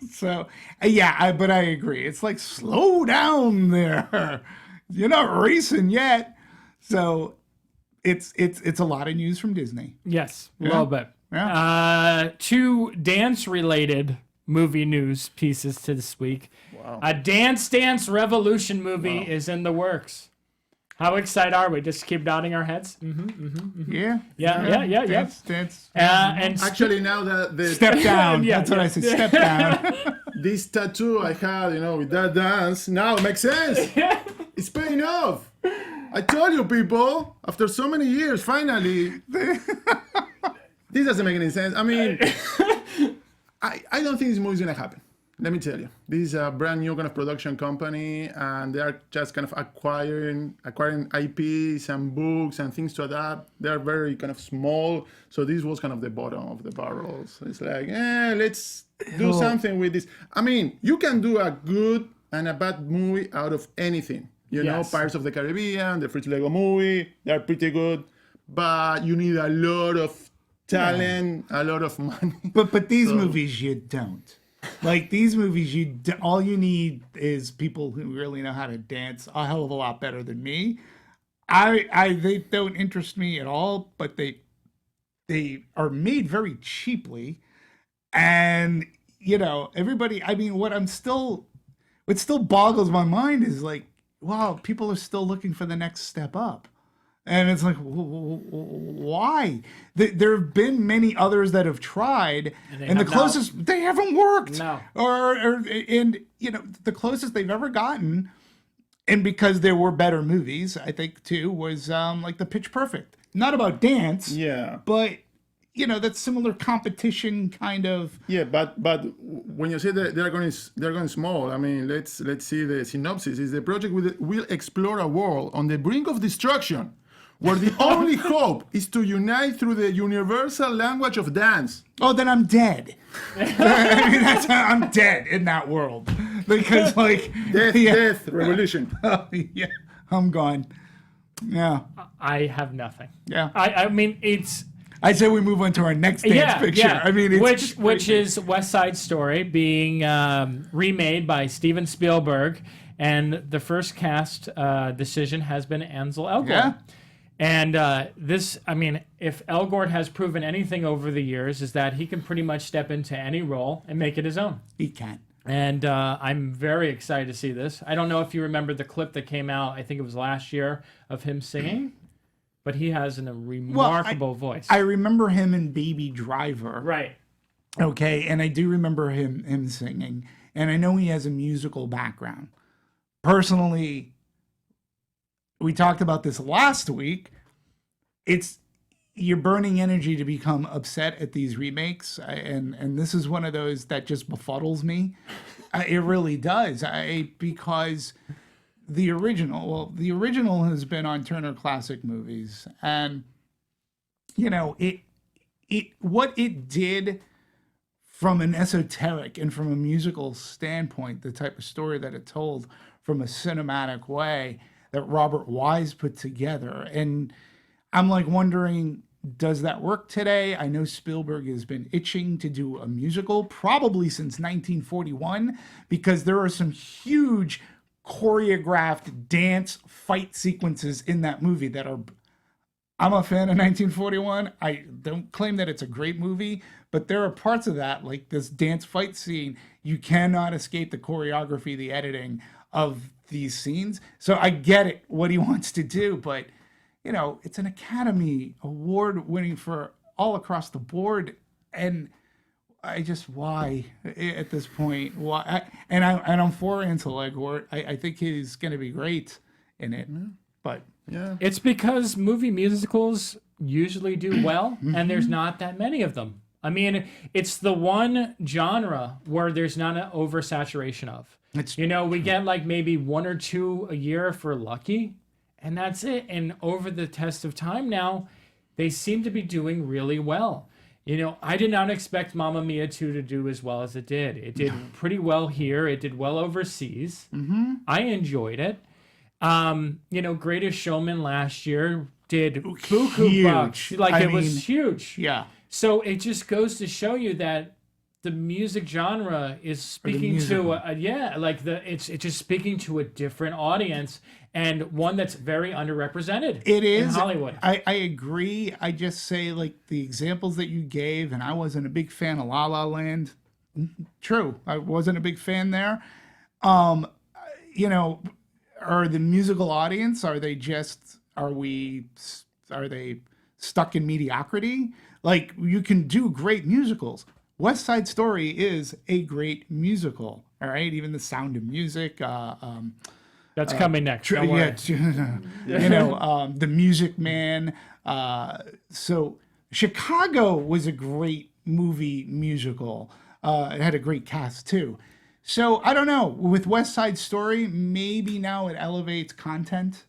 So, but I agree. It's like, slow down there. You're not racing yet. So, it's a lot of news from Disney. yes, a little bit. Yeah. 2 dance-related movie news pieces to this week. Wow. A Dance Dance Revolution movie is in the works. How excited are we? Just keep nodding our heads. Yeah. Yeah. That's And actually, now that the step down. Yeah, That's what I said. Step down. this tattoo I had, you know, with that dance, now it makes sense. It's paying off. I told you, people, after so many years, finally, this doesn't make any sense. I mean, I don't think this movie's gonna happen. Let me tell you, this is a brand new kind of production company, and they are just kind of acquiring IPs and books and things to adapt. They're very kind of small, so this was kind of the bottom of the barrel. So it's like, let's do something with this. I mean, you can do a good and a bad movie out of anything. You know, Yes. Pirates of the Caribbean, the Fritz Lego movie, they're pretty good, but you need a lot of talent, a lot of money. But these movies, you don't. Like, these movies, all you need is people who really know how to dance a hell of a lot better than me. They don't interest me at all, but they are made very cheaply, and you know, everybody. I mean, what still boggles my mind is like, wow, people are still looking for the next step up. And it's like, why? There have been many others that have tried, and the closest they haven't worked. No. And you know, the closest they've ever gotten, and because there were better movies, I think too, was like the Pitch Perfect. Not about dance, Yeah. but you know, that similar competition kind of. Yeah, but when you say that they're going small, I mean, let's see the synopsis. Is the project will explore a world on the brink of destruction, where the only hope is to unite through the universal language of dance. Oh, then I'm dead. I mean, I'm dead in that world because, like, Death, revolution. yeah, I'm gone. Yeah, I have nothing. yeah. I mean, it's I say we move on to our next dance picture. I mean, it's which is West Side Story being remade by Steven Spielberg, and the first cast decision has been Ansel Elgort. Yeah. And this, I mean, if Elgort has proven anything over the years, is that he can pretty much step into any role and make it his own. he can't. And I'm very excited to see this. I don't know if you remember the clip that came out, I think it was last year, of him singing, but he has a remarkable voice. I remember him in Baby Driver. Right. Okay, and I do remember him singing, and I know he has a musical background. Personally, we talked about this last week. You're burning energy to become upset at these remakes, and this is one of those that just befuddles me. It really does, because the original has been on Turner Classic Movies, and you know what it did from an esoteric and from a musical standpoint, the type of story that it told from a cinematic way that Robert Wise put together. And I'm like wondering, does that work today? I know Spielberg has been itching to do a musical probably since 1941, because there are some huge choreographed dance fight sequences in that movie that are. I'm a fan of 1941. I don't claim that it's a great movie, but there are parts of that, like this dance fight scene, you cannot escape the choreography, the editing of these scenes. So I get it, what he wants to do, but you know, it's an Academy Award winning for all across the board, and I just why at this point? Why? I'm for Ansel Elgort. I think he's going to be great in it, but. Yeah. It's because movie musicals usually do well, and there's not that many of them. I mean, it's the one genre where there's not an oversaturation of. We get like maybe one or two a year if we're lucky, and that's it. And over the test of time now, they seem to be doing really well. I did not expect Mamma Mia 2 to do as well as it did. It did pretty well here. It did well overseas. I enjoyed it. Greatest Showman last year did buku bucks. It was huge. Yeah. So it just goes to show you that the music genre is speaking to it's just speaking to a different audience, and one that's very underrepresented. It is in Hollywood. I agree. I just say like the examples that you gave, and I wasn't a big fan of La La Land. True, I wasn't a big fan there. Are the musical audience, are they stuck in mediocrity? Like, you can do great musicals. West Side Story is a great musical, all right? Even The Sound of Music. That's coming next. Don't worry. The Music Man. So Chicago was a great movie musical. It had a great cast, too. So I don't know, with West Side Story, maybe now it elevates content.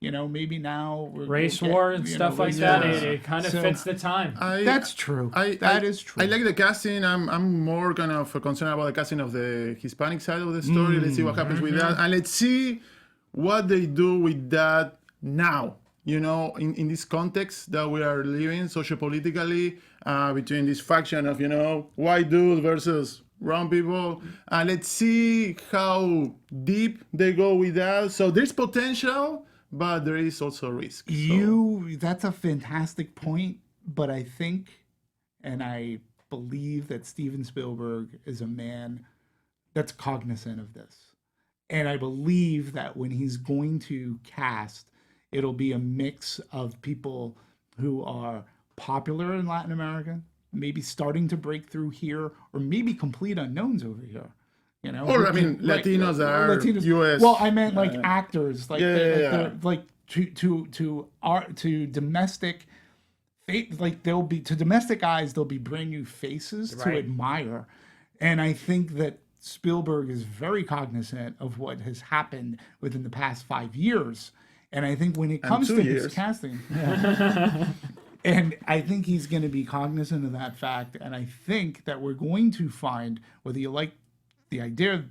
Maybe now race war and stuff like that. It kind of fits the time. That's true. That is true. I like the casting. I'm more kind of concerned about the casting of the Hispanic side of the story. Let's see what happens with that, and let's see what they do with that now. In this context that we are living sociopolitically, between this faction of white dudes versus brown people, and let's see how deep they go with that. So there's potential, but there is also risk. That's a fantastic point, but I think, and I believe that Steven Spielberg is a man that's cognizant of this. And I believe that when he's going to cast, it'll be a mix of people who are popular in Latin America, maybe starting to break through here, or maybe complete unknowns over here. Latinos are U.S. Well, I meant like actors, to domestic, like they'll be to domestic eyes, they'll be brand new faces to admire, and I think that Spielberg is very cognizant of what has happened within the past 5 years, and I think when it comes to his casting. And I think he's going to be cognizant of that fact. And I think that we're going to find, whether you like the idea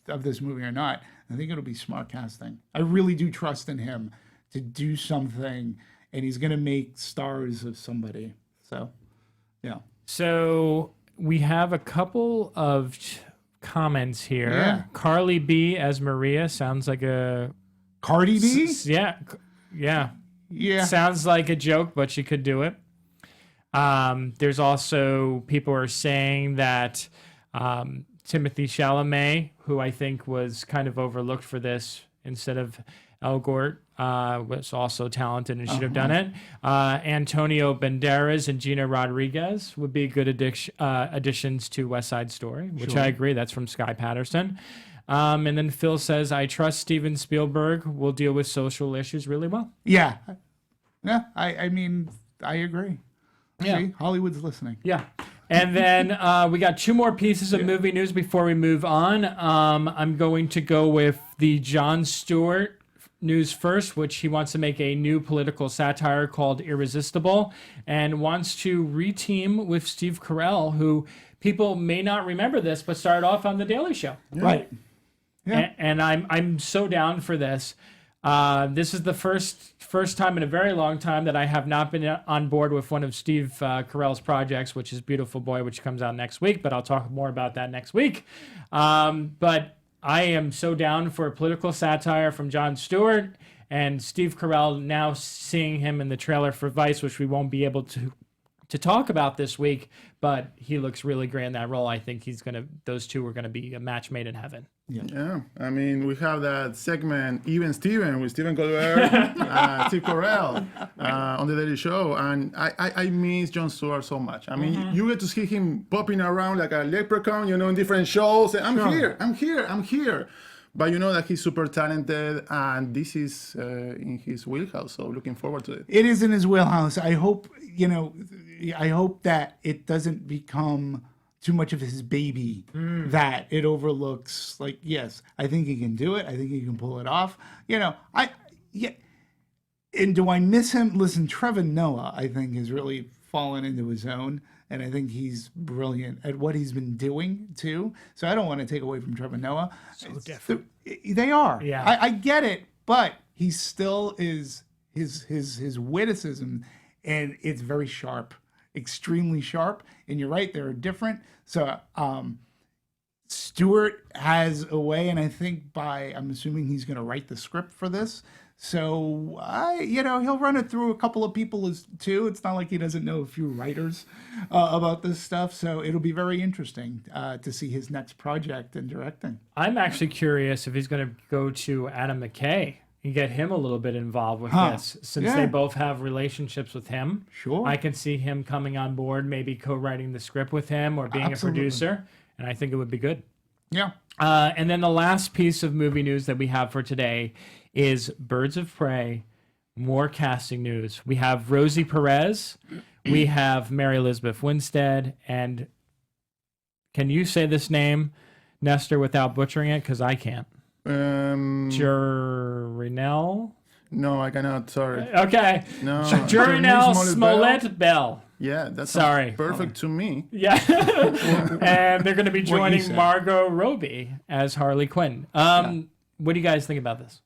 of this movie or not, I think it'll be smart casting. I really do trust in him to do something, and he's going to make stars of somebody. So, yeah. So we have a couple of comments here. Yeah. Carly B as Maria sounds like a... Cardi B? Yeah. Yeah. Sounds like a joke, but she could do it. There's also people are saying that Timothy Chalamet, who I think was kind of overlooked for this instead of Elgort, was also talented and should have done it. Antonio Banderas and Gina Rodriguez would be good additions to West Side Story, which I agree. That's from Sky Patterson. And then Phil says, I trust Steven Spielberg will deal with social issues really well. Yeah. Yeah. I mean, I agree. Yeah. See, Hollywood's listening. Yeah. And then we got two more pieces of movie news before we move on. I'm going to go with the Jon Stewart news first, which he wants to make a new political satire called Irresistible and wants to reteam with Steve Carell, who people may not remember this, but started off on The Daily Show. Yeah. Right. Yeah. And I'm so down for this. This is the first time in a very long time that I have not been on board with one of Steve Carell's projects, which is Beautiful Boy, which comes out next week, but I'll talk more about that next week. But I am so down for political satire from Jon Stewart and Steve Carell. Now seeing him in the trailer for Vice, which we won't be able to talk about this week, but he looks really great in that role. I think those two are gonna be a match made in heaven. Yeah, I mean, we have that segment, Even Steven, with Stephen Colbert, Steve Carell on the Daily Show, and I miss Jon Stewart so much. I mean, you get to see him popping around like a leprechaun, in different shows, and I'm here. But you know that he's super talented, and this is in his wheelhouse, so looking forward to it. It is in his wheelhouse. I hope, I hope that it doesn't become too much of his baby, that it overlooks, like, yes, I think he can do it. I think he can pull it off. And do I miss him? Listen, Trevor Noah, I think, has really fallen into his own. And I think he's brilliant at what he's been doing, too. So I don't want to take away from Trevor Noah. So different. They are. Yeah. I get it. But he still is his witticism, and it's very sharp, extremely sharp. And you're right, they're different. So Stewart has a way, and I think I'm assuming he's going to write the script for this. So he'll run it through a couple of people too. It's not like he doesn't know a few writers about this stuff. So it'll be very interesting to see his next project in directing. I'm actually curious if he's going to go to Adam McKay and get him a little bit involved with this, since they both have relationships with him. Sure. I can see him coming on board, maybe co-writing the script with him or being a producer, and I think it would be good. Yeah. And then the last piece of movie news that we have for today is Birds of Prey, more casting news. We have Rosie Perez, we have Mary Elizabeth Winstead, and can you say this name, Nestor, without butchering it? Because I can't. Jurnee? No, I cannot. Sorry. Okay. No. Jurnee Smollett-Bell. Yeah, that's Sorry. Perfect to me. Yeah. And they're going to be joining Margot Robbie as Harley Quinn. What do you guys think about this?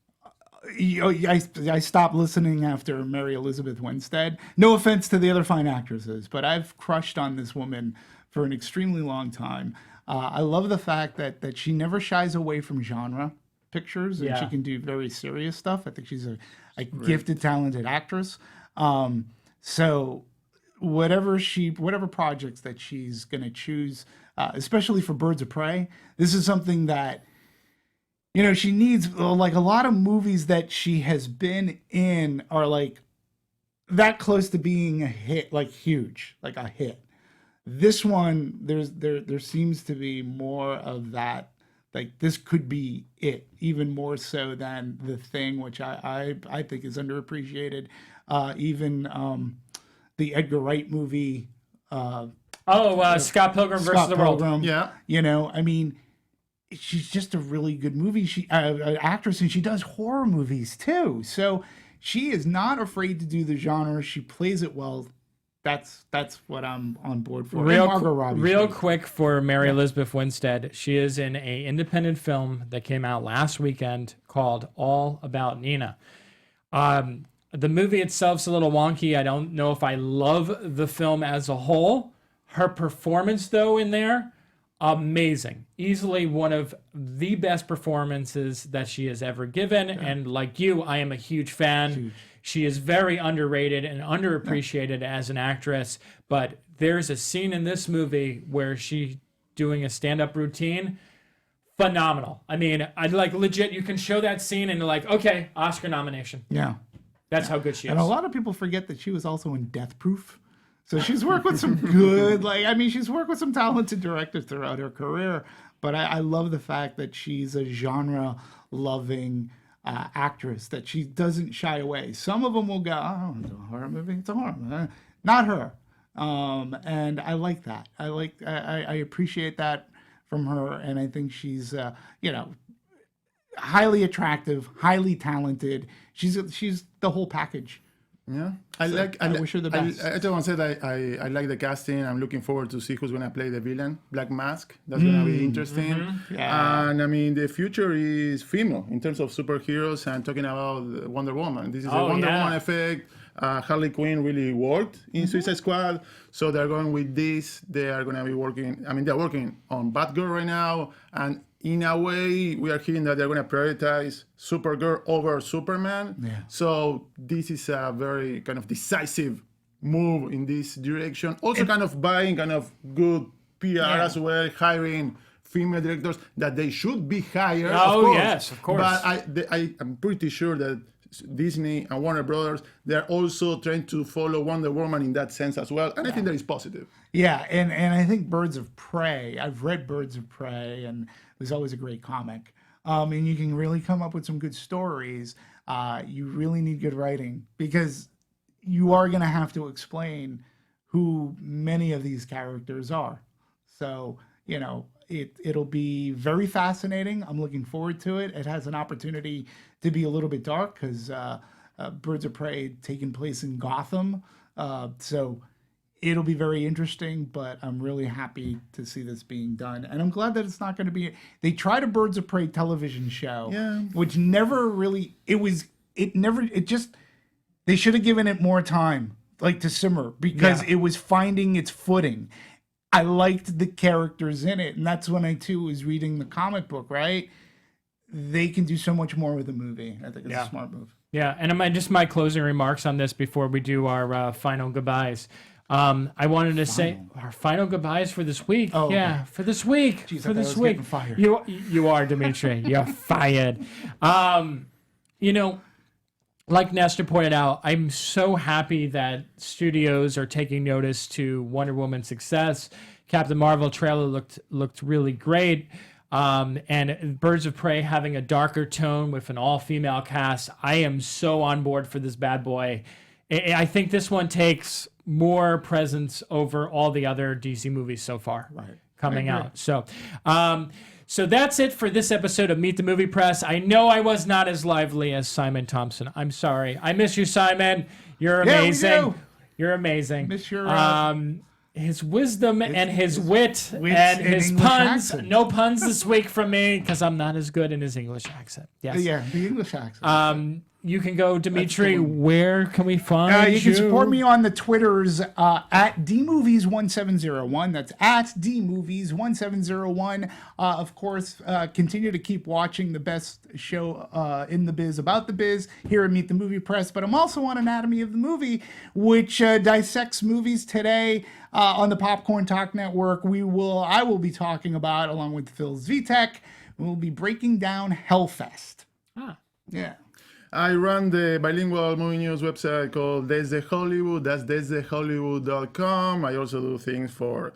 I stopped listening after Mary Elizabeth Winstead. No offense to the other fine actresses, but I've crushed on this woman for an extremely long time. I love the fact that she never shies away from genre pictures, and she can do very serious stuff. I think she's a gifted, talented actress. So whatever projects that she's going to choose, especially for Birds of Prey, this is something that, she needs. Like, a lot of movies that she has been in are like that close to being a hit, like huge, like a hit. This one, there seems to be more of that. Like, this could be it, even more so than The Thing, which I think is underappreciated. Even the Edgar Wright movie. Scott Pilgrim versus the World. Yeah. I mean, she's just a really good movie. Actress, and she does horror movies too. So she is not afraid to do the genre. She plays it well. That's what I'm on board for. Real quick for Mary Elizabeth Winstead, she is in an independent film that came out last weekend called All About Nina. The movie itself's a little wonky. I don't know if I love the film as a whole. Her performance, though, in there, amazing. Easily one of the best performances that she has ever given. Yeah. And like you, I am a huge fan. Huge. She is very underrated and underappreciated as an actress. But there's a scene in this movie where she's doing a stand-up routine. Phenomenal. I mean, I'd like legit, you can show that scene and you're like, okay, Oscar nomination. Yeah. That's how good she is. And a lot of people forget that she was also in Death Proof. So she's worked with some good, she's worked with some talented directors throughout her career. But I love the fact that she's a genre-loving actress, that she doesn't shy away. Some of them will go, oh, it's a horror movie. It's a horror movie. Not her. And I like that. I appreciate that from her. And I think she's, highly attractive, highly talented. She's the whole package. Yeah, I wish her the best. I just want to say that I like the casting. I'm looking forward to see who's going to play the villain, Black Mask. That's going to be interesting. Mm-hmm. Yeah. And I mean, the future is female in terms of superheroes, and talking about Wonder Woman. This is a Wonder Woman effect. Harley Quinn really worked in Suicide Squad. So they're going with this. They are going to be working. I mean, they're working on Batgirl right now, and in a way, we are hearing that they're going to prioritize Supergirl over Superman. Yeah. So this is a very kind of decisive move in this direction. Also, kind of buying kind of good PR as well, hiring female directors that they should be hired. Oh, of course. yes, of course. But I'm pretty sure that Disney and Warner Brothers, they're also trying to follow Wonder Woman in that sense as well. And I think that is positive. Yeah, and I think Birds of Prey, I've read Birds of Prey, and it was always a great comic. And you can really come up with some good stories. You really need good writing because you are going to have to explain who many of these characters are. So, it'll be very fascinating. I'm looking forward to it. It has an opportunity to be a little bit dark because Birds of Prey taking place in Gotham. So it'll be very interesting, but I'm really happy to see this being done. And I'm glad that it's not going to be... They tried a Birds of Prey television show, which never really... They should have given it more time, to simmer, because it was finding its footing. I liked the characters in it, and that's when I, too, was reading the comic book, right? They can do so much more with the movie. I think it's a smart move. Yeah, and just my closing remarks on this before we do our final goodbyes. I wanted to say our final goodbyes for this week. Oh, yeah, okay. for this week. Jeez, for I this was week. getting fired. You are, Demetri. You're fired. Like Nestor pointed out, I'm so happy that studios are taking notice to Wonder Woman's success. Captain Marvel trailer looked really great. And Birds of Prey having a darker tone with an all-female cast. I am so on board for this bad boy. I think this one takes more presence over all the other DC movies so far coming out. So that's it for this episode of Meet the Movie Press. I know I was not as lively as Simon Thompson. I'm sorry. I miss you, Simon. You're amazing. Yeah, we do. You're amazing. Miss your his wisdom and his wit and and his English puns. accent. No puns this week from me because I'm not as good in his English accent. Yes. Yeah, the English accent. You can go, Demetri. Where can we find you? You can support me on the Twitters at dmovies1701. That's at dmovies1701. Of course, continue to keep watching the best show in the biz about the biz here at Meet the Movie Press. But I'm also on Anatomy of the Movie, which dissects movies today on the Popcorn Talk Network. I will be talking about, along with Phil Zvitek, we'll be breaking down Hellfest. Yeah. I run the bilingual movie news website called Desde Hollywood. That's desdehollywood.com. I also do things for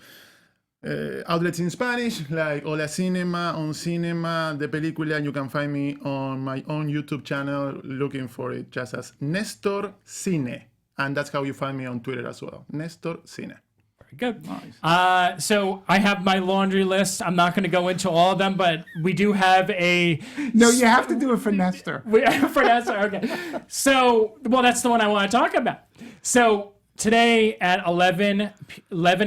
outlets in Spanish, like Hola Cinema, On Cinema, De Película, and you can find me on my own YouTube channel looking for it just as NestorCine. And that's how you find me on Twitter as well, NestorCine. Good. Nice. So I have my laundry list. I'm not going to go into all of them, but we do have a... No, you have to do it for Nestor. For Nestor, okay. So, that's the one I want to talk about. So today at 11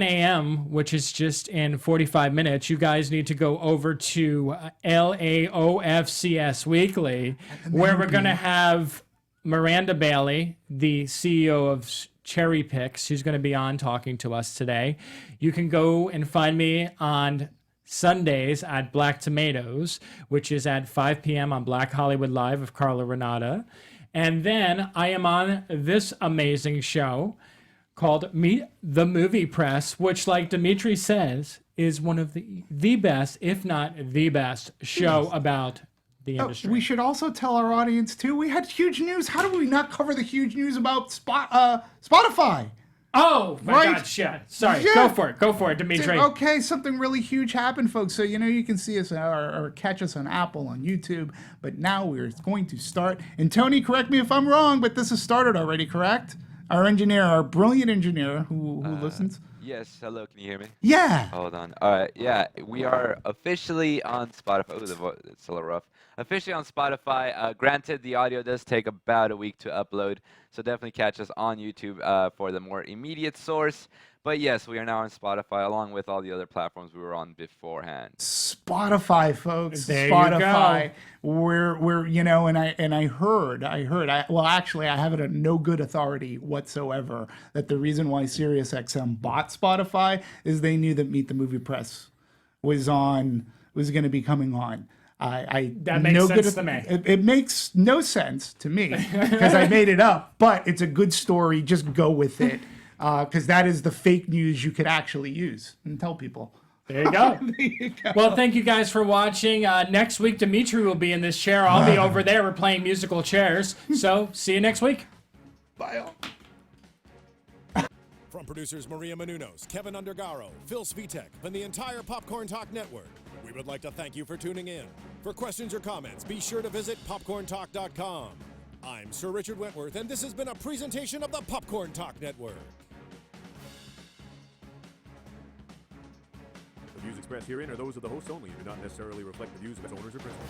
a.m., which is just in 45 minutes, you guys need to go over to LAOFCS Weekly, where we're going to have Miranda Bailey, the CEO of Cherry Picks, who's going to be on talking to us today. You can go and find me on Sundays at Black Tomatoes, which is at 5 p.m. on Black Hollywood Live with Carla Renata. And then I am on this amazing show called Meet the Movie Press, which, like Demetri says, is one of the best, if not the best, show about the industry. We should also tell our audience, too, we had huge news. How do we not cover the huge news about Spotify? Oh, my Right. God, shit. Sorry, Yeah. Go for it, Demetri. Okay, something really huge happened, folks. So, you can see us or catch us on Apple, on YouTube. But now we're going to start. And Tony, correct me if I'm wrong, but this has started already, correct? Our engineer, our brilliant engineer who listens. Yes, hello, can you hear me? Yeah. Hold on. All right, yeah, we are officially on Spotify. Oh, it's a little rough. Officially on Spotify. Granted, the audio does take about a week to upload, so definitely catch us on YouTube for the more immediate source. But yes, we are now on Spotify along with all the other platforms we were on beforehand. Spotify, folks. There you Spotify. go. We're I heard. Well, actually, I have it at no good authority whatsoever that the reason why SiriusXM bought Spotify is they knew that Meet the Movie Press was going to be coming on. That makes sense to me. It makes no sense to me because I made it up, but it's a good story. Just go with it because that is the fake news you could actually use and tell people. There you go. Well, thank you guys for watching. Next week, Demetri will be in this chair. I'll be over there. We're playing musical chairs. So, see you next week. Bye. From producers Maria Menounos, Kevin Undergaro, Phil Svitek, and the entire Popcorn Talk Network, we would like to thank you for tuning in. For questions or comments, be sure to visit popcorntalk.com. I'm Sir Richard Wentworth, and this has been a presentation of the Popcorn Talk Network. The views expressed herein are those of the hosts only and do not necessarily reflect the views of its owners or principals.